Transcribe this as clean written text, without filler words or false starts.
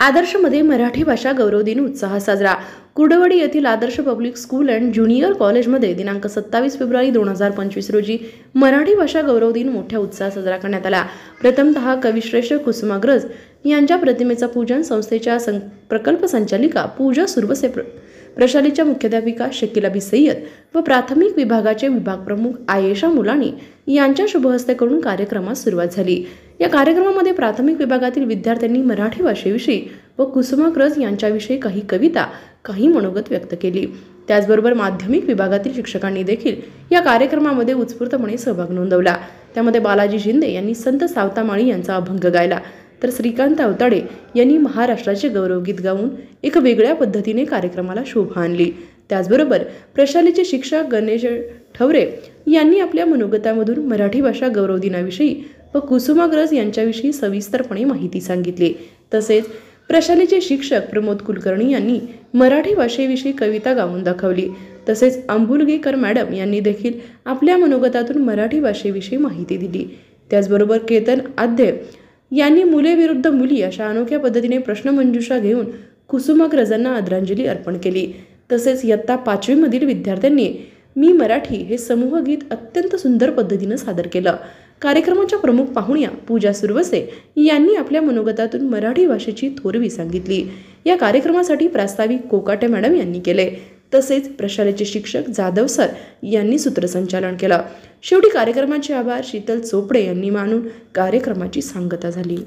आदर्शमध्ये मराठी भाषा गौरव दिन उत्साह साजरा। कुर्डवाडी येथील आदर्श पब्लिक स्कूल अँड ज्युनियर कॉलेजमध्ये दिनांक 27 फेब्रुवारी 2025 रोजी मराठी भाषा गौरव दिन मोठ्या उत्साहात साजरा करण्यात आला। प्रथमतः कविश्रेष्ठ कुसुमाग्रज यांच्या प्रतिमेचा पूजन संस्थेच्या प्रकल्प संचालिका पूजा सुरवसे, प्रशालेच्या मुख्याध्यापिका शकीलाबी सय्यद व प्राथमिक विभागाचे विभाग प्रमुख आयेशा मुलानी यांच्या शुभहस्ते करून कार्यक्रमास सुरुवात झाली। या कार्यक्रमामध्ये प्राथमिक विभागातील विद्यार्थ्यांनी मराठी भाषेविषयी व कुसुमाग्रज यांच्याविषयी काही कविता, काही मनोगत व्यक्त केली। त्याचबरोबर माध्यमिक विभागातील शिक्षकांनी देखील या कार्यक्रमामध्ये उत्स्फूर्तपणे सहभाग नोंदवला। त्यामध्ये बालाजी शिंदे यांनी संत सावतामाळी यांचा अभंग गायला, तर श्रीकांत अवताडे यांनी महाराष्ट्राचे गौरवगीत गाऊन एक वेगळ्या पद्धतीने कार्यक्रमाला शोभा आणली। त्याचबरोबर प्रशालेचे शिक्षक गणेश ठवरे यांनी आपल्या मनोगतामधून मराठी भाषा गौरव दिनाविषयी व कुसुमाग्रज यांच्याविषयी सविस्तरपणे माहिती सांगितली। तसेच प्रशालेचे शिक्षक प्रमोद कुलकर्णी यांनी मराठी भाषेविषयी कविता गाऊन दाखवली। तसेच अंबुलगेकर मॅडम यांनी देखील आपल्या मनोगतातून मराठी भाषेविषयी माहिती दिली। त्याचबरोबर केतन आध्ये यांनी मुले विरुद्ध मुली अशा अनोख्या पद्धतीने प्रश्नमंजुषा घेऊन कुसुमाग्रजांना आदरांजली अर्पण केली। तसेच इयत्ता 5वी मधील विद्यार्थ्यांनी मी मराठी हे समूह गीत अत्यंत सुंदर पद्धतीने सादर केलं। कार्यक्रमाच्या प्रमुख पाहुण्या पूजा सुरवसे यांनी आपल्या मनोगतातून मराठी भाषेची थोरवी सांगितली। या कार्यक्रमासाठी प्रास्ताविक कोकाटे मॅडम यांनी केले। तसेच प्रशालेचे शिक्षक जाधव सर यांनी सूत्रसंचालन केलं। शेवटी कार्यक्रमाचे आभार शीतल चोपडे यांनी मानून कार्यक्रमाची सांगता झाली।